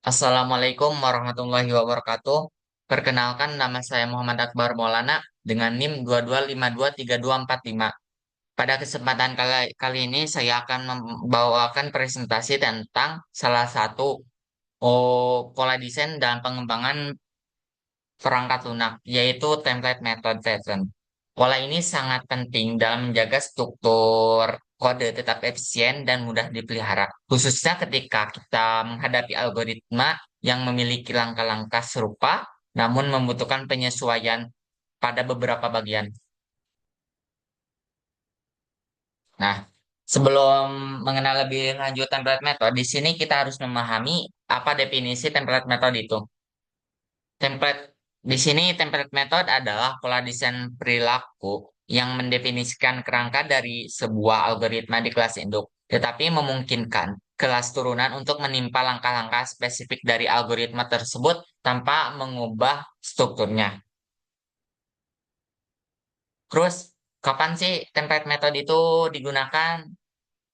Assalamualaikum warahmatullahi wabarakatuh. Perkenalkan nama saya Muhammad Akbar Maulana dengan NIM 22523245. Pada kesempatan kali ini saya akan membawakan presentasi tentang salah satu pola desain dan pengembangan perangkat lunak, yaitu template method pattern. Pola ini sangat penting dalam menjaga struktur kode tetap efisien dan mudah dipelihara, khususnya ketika kita menghadapi algoritma yang memiliki langkah-langkah serupa, namun membutuhkan penyesuaian pada beberapa bagian. Nah, sebelum mengenal lebih lanjut template method, di sini kita harus memahami apa definisi template method itu. Template di sini template method adalah pola desain perilaku yang mendefinisikan kerangka dari sebuah algoritma di kelas induk, tetapi memungkinkan kelas turunan untuk menimpa langkah-langkah spesifik dari algoritma tersebut tanpa mengubah strukturnya. Terus, kapan sih template method itu digunakan?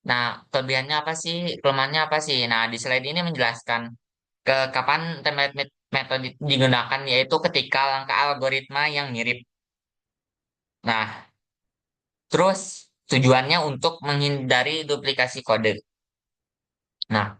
Nah, kelebihannya apa sih? Kelemahannya apa sih? Nah, di slide ini menjelaskan ke kapan template metode digunakan, yaitu ketika langkah algoritma yang mirip. Nah, terus tujuannya untuk menghindari duplikasi kode. Nah,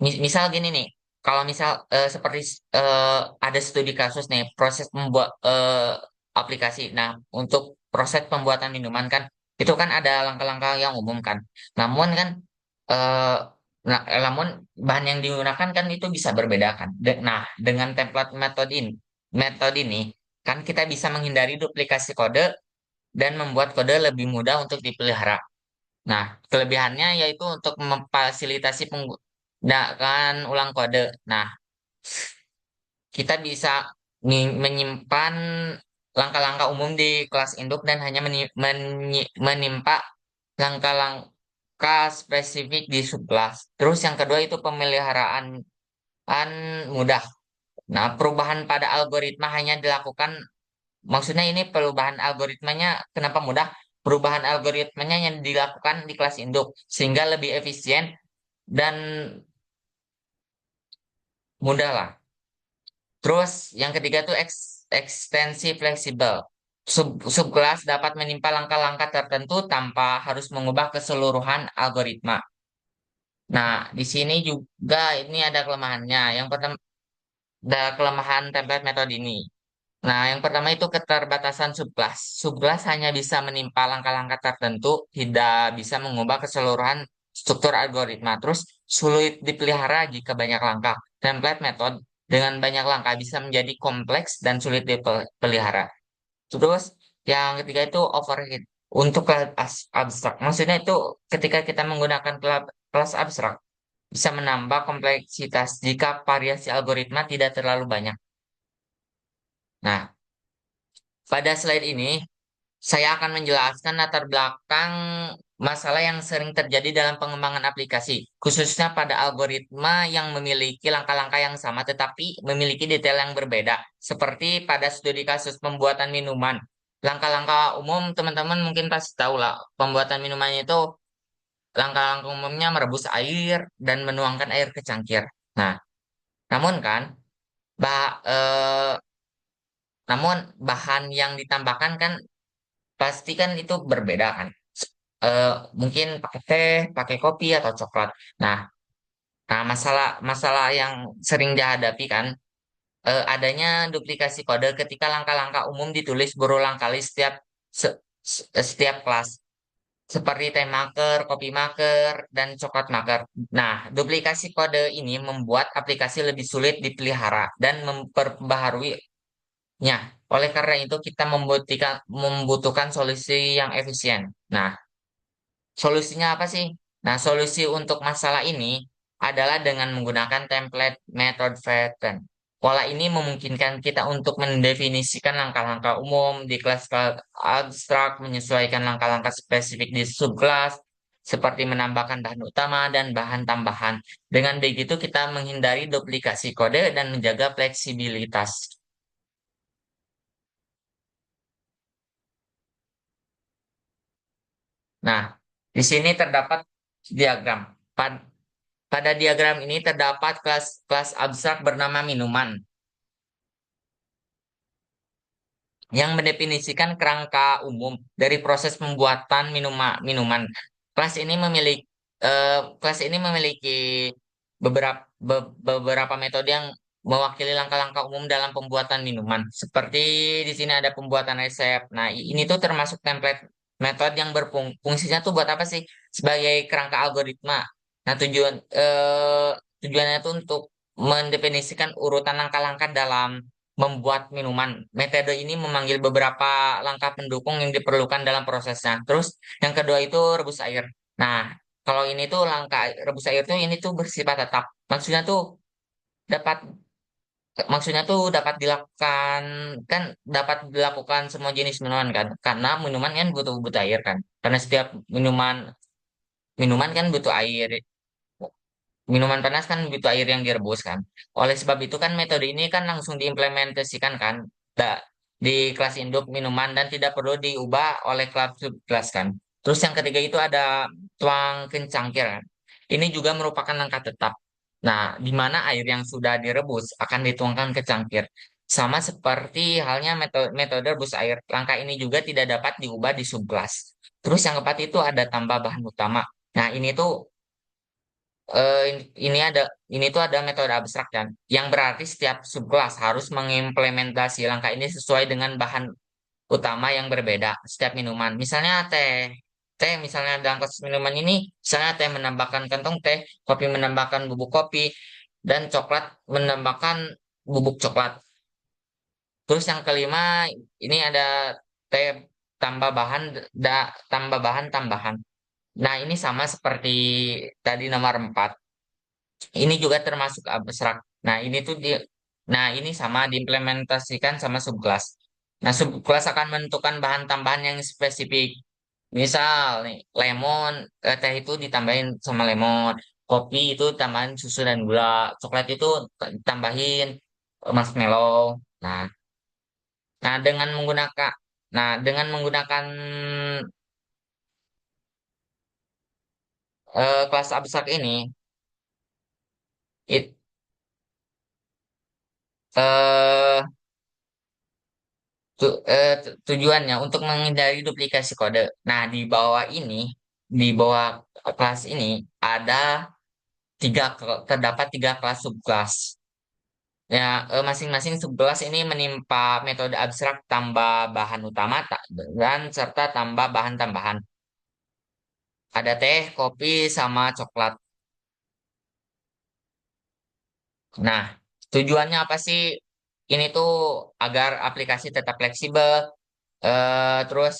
misal gini nih, kalau misal seperti ada studi kasus nih, proses membuat aplikasi. Nah, untuk proses pembuatan minuman kan, itu kan ada langkah-langkah yang umum kan. Namun kan, eh, namun bahan yang digunakan kan itu bisa berbeda kan. Nah, dengan template metode ini kan kita bisa menghindari duplikasi kode dan membuat kode lebih mudah untuk dipelihara. Nah, kelebihannya yaitu untuk memfasilitasi penggunaan ulang kode. Nah, kita bisa menyimpan langkah-langkah umum di kelas induk dan hanya menimpa langkah-langkah spesifik di subkelas. Terus yang kedua itu pemeliharaan mudah. Nah, perubahan pada algoritma hanya dilakukan. Maksudnya ini perubahan algoritmanya kenapa mudah? Perubahan algoritmanya yang dilakukan di kelas induk sehingga lebih efisien dan mudah lah. Terus yang ketiga tuh ekstensi fleksibel. Subkelas dapat menimpa langkah-langkah tertentu tanpa harus mengubah keseluruhan algoritma. Nah, di sini juga ini ada kelemahannya. Yang pertama, ada kelemahan template metode ini. Nah, yang pertama itu keterbatasan subclass. Subclass hanya bisa menimpa langkah-langkah tertentu, tidak bisa mengubah keseluruhan struktur algoritma. Terus sulit dipelihara jika banyak langkah. Template method dengan banyak langkah bisa menjadi kompleks dan sulit dipelihara. Terus yang ketiga itu overhead. Untuk kelas abstrak. Maksudnya itu ketika kita menggunakan kelas abstrak bisa menambah kompleksitas jika variasi algoritma tidak terlalu banyak. Nah, pada slide ini saya akan menjelaskan latar belakang masalah yang sering terjadi dalam pengembangan aplikasi, khususnya pada algoritma yang memiliki langkah-langkah yang sama tetapi memiliki detail yang berbeda, seperti pada studi kasus pembuatan minuman. Langkah-langkah umum teman-teman mungkin pasti tahu lah, pembuatan minumannya itu langkah-langkah umumnya merebus air dan menuangkan air ke cangkir. Nah, namun kan, bah, eh, namun bahan yang ditambahkan kan pasti kan itu berbeda kan. Eh, Mungkin pakai teh, pakai kopi atau coklat. Nah, masalah masalah yang sering dihadapi kan adanya duplikasi kode ketika langkah-langkah umum ditulis berulang kali setiap kelas. Seperti teh maker, kopi maker, dan coklat maker. Nah, duplikasi kode ini membuat aplikasi lebih sulit dipelihara dan memperbaharuinya. Oleh karena itu, kita membutuhkan solusi yang efisien. Nah, solusinya apa sih? Nah, solusi untuk masalah ini adalah dengan menggunakan template method pattern. Pola ini memungkinkan kita untuk mendefinisikan langkah-langkah umum di kelas-kelas abstrak, menyesuaikan langkah-langkah spesifik di subkelas, seperti menambahkan bahan utama dan bahan tambahan. Dengan begitu, kita menghindari duplikasi kode dan menjaga fleksibilitas. Nah, di sini terdapat diagram. Pada diagram ini terdapat kelas abstrak bernama minuman yang mendefinisikan kerangka umum dari proses pembuatan minuman. Kelas ini memiliki kelas ini memiliki beberapa metode yang mewakili langkah-langkah umum dalam pembuatan minuman. Seperti di sini ada pembuatan resep. Nah, ini tuh termasuk template metode yang berfungsinya tuh buat apa sih? Sebagai kerangka algoritma. Nah, tujuannya tuh untuk mendefinisikan urutan langkah-langkah dalam membuat minuman. Metode ini memanggil beberapa langkah pendukung yang diperlukan dalam prosesnya. Terus yang kedua itu rebus air. Nah, kalau ini tuh langkah rebus air tuh ini tuh bersifat tetap. Dapat maksudnya tuh dapat dilakukan kan dapat dilakukan semua jenis minuman kan. Karena minuman kan butuh butuh air kan. Karena setiap minuman minuman kan butuh air. Minuman panas kan butuh air yang direbus kan. Oleh sebab itu kan metode ini kan langsung diimplementasikan kan di kelas induk minuman dan tidak perlu diubah oleh kelas subkelas kan. Terus yang ketiga itu ada tuang kencangkir kan. Ini juga merupakan langkah tetap. Nah, di mana air yang sudah direbus akan dituangkan ke cangkir. Sama seperti halnya metode rebus air. Langkah ini juga tidak dapat diubah di subkelas. Terus yang keempat itu ada tambah bahan utama. Nah, eh, ini ada ini tuh ada metode abstrak kan yang berarti setiap subkelas harus mengimplementasi langkah ini sesuai dengan bahan utama yang berbeda setiap minuman. Misalnya teh misalnya dalam kasus minuman ini misalnya teh menambahkan kantong teh, kopi menambahkan bubuk kopi, dan coklat menambahkan bubuk coklat. Terus yang kelima ini ada teh tambah bahan tambah bahan tambahan. Nah, ini sama seperti tadi nomor 4. Ini juga termasuk abstrak. Nah, nah, ini sama diimplementasikan sama subclass. Nah, subclass akan menentukan bahan tambahan yang spesifik. Misal nih, teh itu ditambahin sama lemon, kopi itu tambahin susu dan gula, coklat itu tambahin marshmallow. Nah, nah dengan menggunakan kelas abstrak ini, it, eh tujuannya untuk menghindari duplikasi kode. Nah, di bawah kelas ini ada terdapat tiga kelas subkelas. Ya, masing-masing subkelas ini menimpa metode abstrak tambah bahan utama dan serta tambah bahan tambahan. Ada teh, kopi, sama coklat. Nah, tujuannya apa sih? Ini tuh agar aplikasi tetap fleksibel. Terus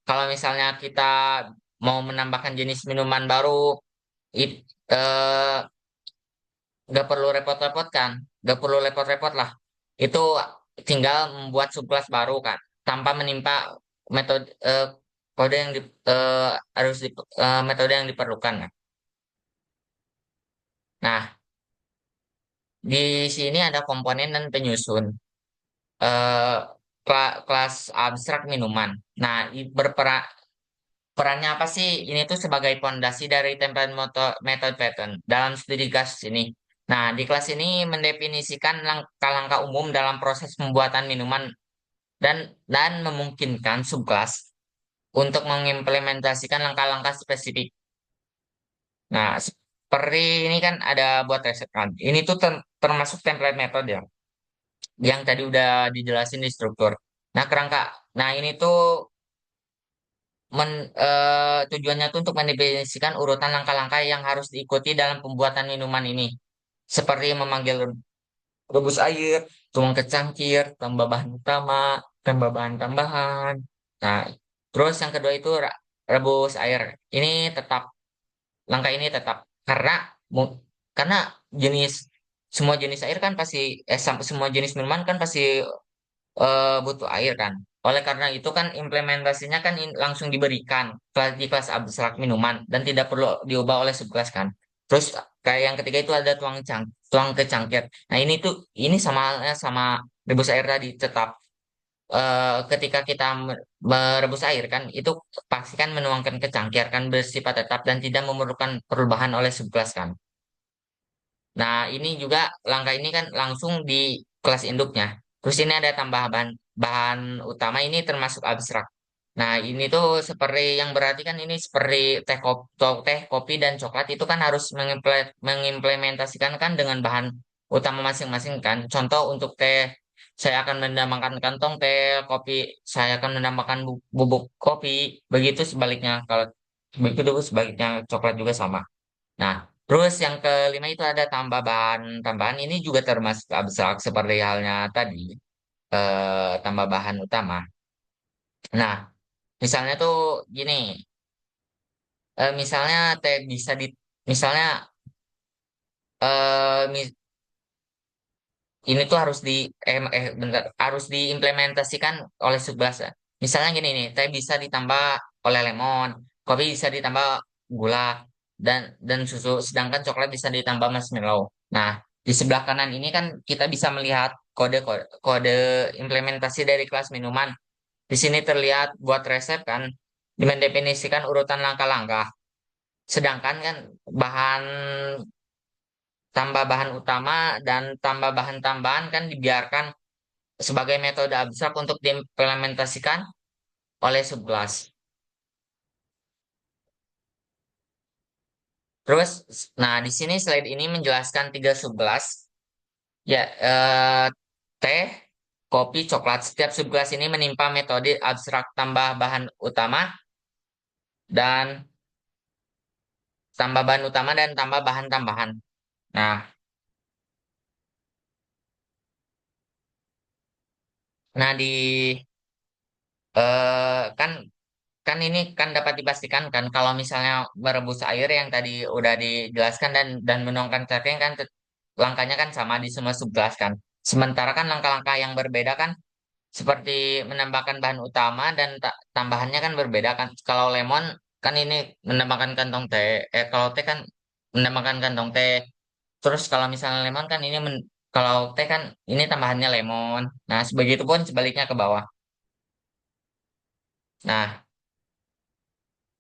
kalau misalnya kita mau menambahkan jenis minuman baru, it, eh, nggak perlu repot-repot kan, nggak perlu repot-repot lah. Itu tinggal membuat subkelas baru kan, tanpa menimpa metode kode yang harus metode yang diperlukan kan. Nah, di sini ada komponen dan penyusun. eh Kelas abstrak minuman. Nah, perannya apa sih? Ini tuh sebagai pondasi dari template method pattern dalam studi kasus ini. Nah, di kelas ini mendefinisikan langkah-langkah umum dalam proses pembuatan minuman dan memungkinkan subkelas untuk mengimplementasikan langkah-langkah spesifik. Nah, seperti ini kan ada buat resep kan. Ini tuh termasuk template method ya, yang tadi udah dijelasin di struktur. Nah, nah ini tuh tujuannya tuh untuk mendefinisikan urutan langkah-langkah yang harus diikuti dalam pembuatan minuman ini. Seperti memanggil rebus air, tuang ke cangkir, tambah bahan utama, tambah bahan tambahan. Nah, terus yang kedua itu rebus air. Ini tetap, langkah ini tetap. Mu- karena jenis, semua jenis air kan pasti, semua jenis minuman kan pasti butuh air kan. Oleh karena itu kan implementasinya kan langsung diberikan di kelas abstrak minuman dan tidak perlu diubah oleh subkelas kan. Terus kayak yang ketiga itu ada tuang ke cangkir. Nah, ini sama halnya sama rebus air tadi tetap ketika kita merebus air kan itu pastikan menuangkan ke cangkir kan bersifat tetap dan tidak memerlukan perubahan oleh subkelas kan. Nah, ini juga langkah ini kan langsung di kelas induknya. Terus ini ada tambah bahan, bahan utama ini termasuk abstrak. Nah, ini tuh seperti yang berarti kan ini seperti teh, kopi dan coklat itu kan harus mengimplementasikan kan dengan bahan utama masing-masing kan. Contoh untuk teh, saya akan menambahkan kantong teh, kopi, saya akan menambahkan bubuk kopi. Begitu sebaliknya kalau begitu sebaliknya coklat juga sama. Nah, terus yang kelima itu ada tambahan. Tambahan ini juga termasuk abstrak seperti halnya tadi, tambah bahan utama. Nah, misalnya tuh gini, misalnya teh bisa di, misalnya ini tuh harus bentar, harus diimplementasikan oleh 11 ya. Misalnya gini nih, teh bisa ditambah oleh lemon, kopi bisa ditambah gula dan susu, sedangkan coklat bisa ditambah marshmallow. Nah, di sebelah kanan ini kan kita bisa melihat kode implementasi dari kelas minuman. Di sini terlihat buat resep kan, mendefinisikan urutan langkah-langkah. Sedangkan kan bahan tambah bahan utama dan tambah bahan tambahan kan dibiarkan sebagai metode abstrak untuk diimplementasikan oleh subkelas. Terus, nah di sini slide ini menjelaskan tiga subkelas, ya teh, kopi, coklat. Setiap subkelas ini menimpa metode abstrak tambah bahan utama dan tambah bahan utama dan tambah bahan tambahan. Nah, nah di kan kan ini kan dapat dipastikan kan kalau misalnya merebus air yang tadi udah dijelaskan dan menuangkan cacing kan langkahnya kan sama di semua subkelas kan. Sementara kan langkah-langkah yang berbeda kan seperti menambahkan bahan utama dan tambahannya kan berbeda kan. Kalau lemon kan ini menambahkan kantong teh, kalau teh kan menambahkan kantong teh. Terus kalau misalnya lemon kan ini kalau teh kan ini tambahannya lemon. Nah, begitu pun sebaliknya ke bawah. Nah,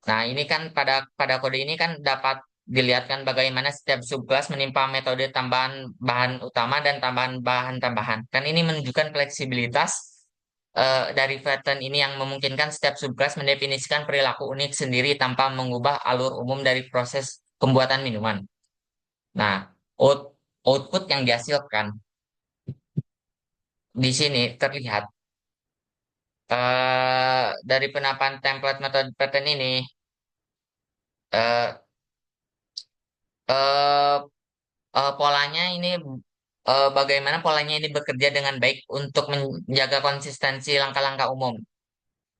Nah, ini kan pada kode ini kan dapat dilihatkan bagaimana setiap subkelas menimpa metode tambahan bahan utama dan tambahan bahan tambahan. Kan ini menunjukkan fleksibilitas dari pattern ini yang memungkinkan setiap subkelas mendefinisikan perilaku unik sendiri tanpa mengubah alur umum dari proses pembuatan minuman. Nah, output yang dihasilkan di sini terlihat dari penamaan template metode pattern ini eh, eh, polanya ini bagaimana polanya ini bekerja dengan baik untuk menjaga konsistensi langkah-langkah umum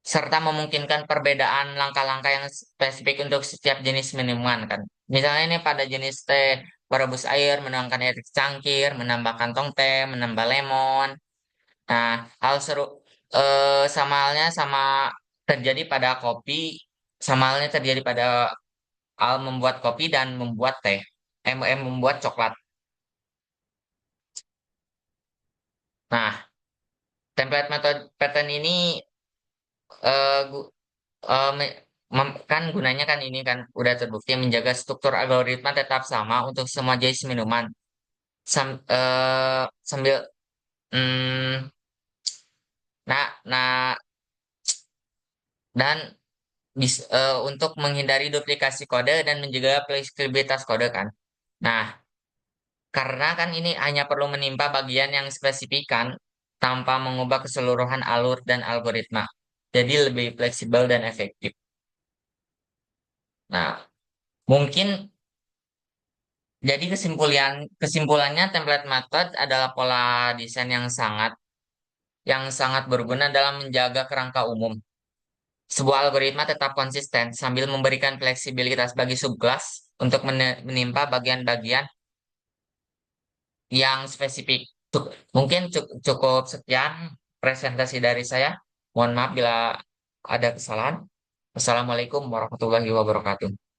serta memungkinkan perbedaan langkah-langkah yang spesifik untuk setiap jenis minuman kan. Misalnya ini pada jenis teh merebus air, menuangkan air cangkir, menambah kantong teh, menambah lemon. Nah, hal seru sama halnya sama terjadi pada kopi, sama halnya terjadi pada hal membuat kopi dan membuat teh, membuat coklat. Nah, template method pattern ini eh, gu- kan gunanya kan ini kan udah terbukti menjaga struktur algoritma tetap sama untuk semua jenis minuman. Sambil mm, nah dan untuk menghindari duplikasi kode dan menjaga fleksibilitas kode kan. Nah, karena kan ini hanya perlu menimpa bagian yang spesifikan tanpa mengubah keseluruhan alur dan algoritma. Jadi lebih fleksibel dan efektif. Nah, mungkin jadi kesimpulannya template method adalah pola desain yang sangat berguna dalam menjaga kerangka umum. Sebuah algoritma tetap konsisten sambil memberikan fleksibilitas bagi subclass untuk menimpa bagian-bagian yang spesifik. Mungkin cukup sekian presentasi dari saya. Mohon maaf bila ada kesalahan. Wassalamualaikum warahmatullahi wabarakatuh.